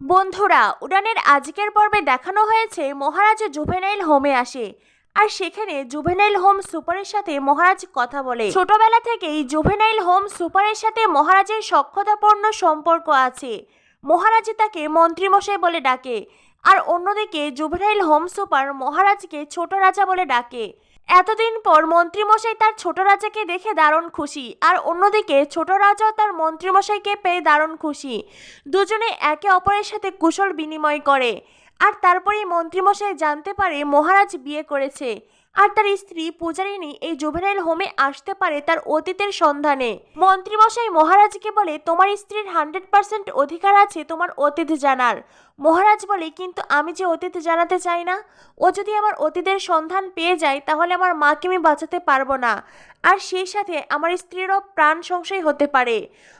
বন্ধুরা, উড়ানের আজকের পর্বে দেখানো হয়েছে মহারাজ জুভেনাইল হোমে আসে আর সেখানে জুভেনাইল হোম সুপারের সাথে মহারাজ কথা বলে। ছোটবেলা থেকেই জুভেনাইল হোম সুপারের সাথে মহারাজের সখ্যতাপূর্ণ সম্পর্ক আছে। মহারাজ তাকে মন্ত্রীমশাই বলে ডাকে আর অন্যদিকে জুভেনাইল হোম সুপার মহারাজকে ছোট রাজা বলে ডাকে। এতদিন পর মন্ত্রীমশাই তার ছোট রাজাকে দেখে দারুণ খুশি আর অন্যদিকে ছোট রাজাও তার মন্ত্রীমশাইকে পেয়ে দারুণ খুশি। দুজনে একে অপরের সাথে কুশল বিনিময় করে আর তারপরেই মন্ত্রীমশাই জানতে পারে মহারাজ বিয়ে করেছে আর তার স্ত্রী পূজারিনী এই জুভেনাইল হোমে আসতে পারে তার অতীতের সন্ধানে। মন্ত্রীমশাই মহারাজকে বলে, তোমার স্ত্রীর 100% অধিকার আছে তোমার অতীত জানার। মহারাজ বলে, কিন্তু আমি যে অতীত জানাতে চাই না। ও যদি আমার অতীতের সন্ধান পেয়ে যায় তাহলে আমার মাকে আমি বাঁচাতে পারবো না আর সেই সাথে আমার স্ত্রীরও প্রাণ সংশয় হতে পারে।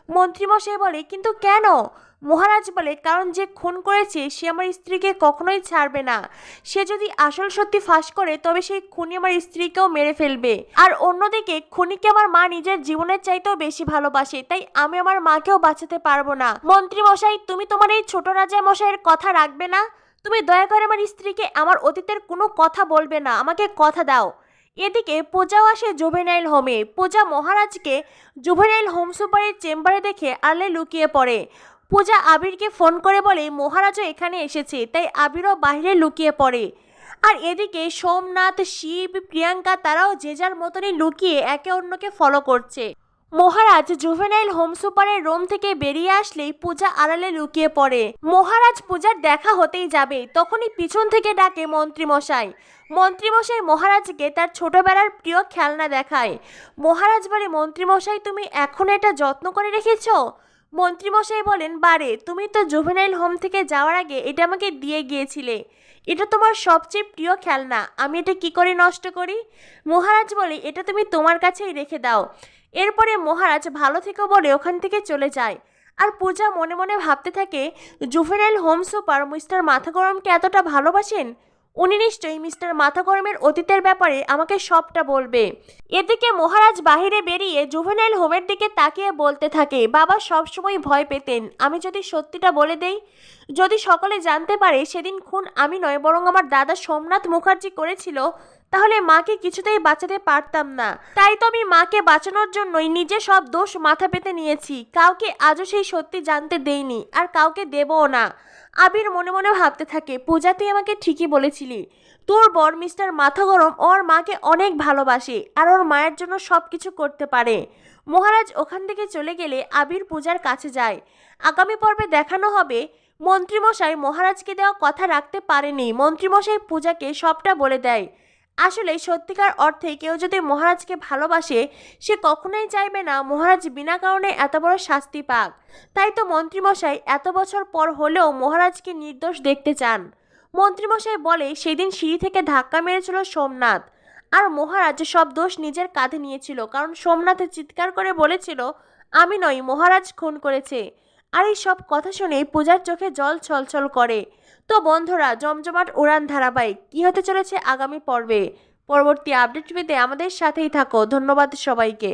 মন্ত্রীমশাই বলে, কিন্তু কেন? মহারাজ বলে, কারণ যে খুন করেছে সে আমার স্ত্রীকে কখনোই ছাড়বে না। সে যদি আসল সত্যি ফাঁস করে তবে সেই খুনি আমার স্ত্রীকেও মেরে ফেলবে। আর অন্যদিকে খুনিকে আমার মা নিজের জীবনের চাইতেও বেশি ভালোবাসে, তাই আমি আমার মাকেও বাঁচাতে পারবো না। মন্ত্রী মশাই, তুমি তোমার এই ছোট রাজা মশাইয়ের কথা রাখবে না? তুমি দয়া করে আমার স্ত্রীকে আমার অতীতের কোনো কথা বলবে না, আমাকে কথা দাও। এদিকে পূজাও আসে জুভেনাইল হোমে। পূজা মহারাজকে জুভেনাইল হোম সুপারের চেম্বারে দেখে আড়ালে লুকিয়ে পড়ে। পূজা আবিরকে ফোন করে বলে মহারাজও এখানে এসেছে, তাই আবিরও বাইরে লুকিয়ে পড়ে। আর এদিকে সোমনাথ, শিব, প্রিয়াঙ্কা তারাও যে যার মতনই লুকিয়ে একে অন্যকে ফলো করছে। মহারাজ জুভেনাইল হোম সুপারের রুম থেকে বেরিয়ে আসলেই পূজা আড়ালে লুকিয়ে পড়ে। মহারাজ পূজার দেখা হতেই যাবে, তখনই পিছন থেকে ডাকে মন্ত্রীমশাই। মন্ত্রীমশাই মহারাজকে তার ছোটবেলার প্রিয় খেলনা দেখায়। মহারাজ বলে, মন্ত্রীমশাই তুমি এখন এটা যত্ন করে রেখেছো? মন্ত্রীমশাই বলেন, বারে, তুমি তো জুভেনাইল হোম থেকে যাওয়ার আগে এটা আমাকে দিয়ে গিয়েছিলে। এটা তোমার সবচেয়ে প্রিয় খেলনা, আমি এটা কি করে নষ্ট করি? মহারাজ বলে, এটা তুমি তোমার কাছেই রেখে দাও। এরপরে মহারাজ ভালো থেকো বলে ওখান থেকে চলে যায়। আর পূজা মনে মনে ভাবতে থাকে, জুভেনাইল হোম সুপার মিস্টার মাথাগরমকে এতটা ভালোবাসেন, উনি নিশ্চয়ই মিস্টার মাথাগরমের অতীতের ব্যাপারে আমাকে সবটা বলবে। এদিকে মহারাজ বাহিরে বেরিয়ে জুভেনাইল হোমের দিকে তাকিয়ে বলতে থাকে, বাবা সবসময় ভয় পেতেন আমি যদি সত্যিটা বলে দেই। যদি সকলে জানতে পারে সেদিন খুন আমি নয় বরং আমার দাদা সোমনাথ মুখার্জি করেছিল, তাহলে মাকে কিছুতেই বাঁচাতে পারতাম না। তাই তো আমি মাকে বাঁচানোর জন্যই নিজে সব দোষ মাথা পেতে নিয়েছি। কাউকে আজও সেই সত্যি জানতে দেইনি আর কাউকে দেবও না। আবির মনে মনে ভাবতে থাকে, পূজা তুই আমাকে ঠিকই বলেছিলি। তোর বর মিস্টার মাথাগরম ওর মাকে অনেক ভালোবাসে আর ওর মায়ের জন্য সব কিছু করতে পারে। মহারাজ ওখান থেকে চলে গেলে আবির পূজার কাছে যায়। আগামী পর্বে দেখানো হবে মন্ত্রীমশাই মহারাজকে দেওয়া কথা রাখতে পারেনি। মন্ত্রীমশাই পূজাকে সবটা বলে দেয়। আসলে সত্যিকার অর্থে কেউ যদি মহারাজকে ভালোবাসে সে কখনোই চাইবে না মহারাজ বিনা কারণে এত বড় শাস্তি পাক। তাই তো মন্ত্রীমশাই এত বছর পর হলেও মহারাজকে নির্দোষ দেখতে চান। মন্ত্রীমশাই বলে, সেদিন সিঁড়ি থেকে ধাক্কা মেরেছিল সোমনাথ আর মহারাজ সব দোষ নিজের কাঁধে নিয়েছিল, কারণ সোমনাথ চিৎকার করে বলেছিল আমি নই, মহারাজ খুন করেছে। আর এই সব কথা শুনে পূজার চোখে জল ছলছল করে। তো বন্ধুরা, জমজমাট উড়ান ধারাবাহিক কী হতে চলেছে আগামী পর্বে? পরবর্তী আপডেট পেতে আমাদের সাথেই থাকো। ধন্যবাদ সবাইকে।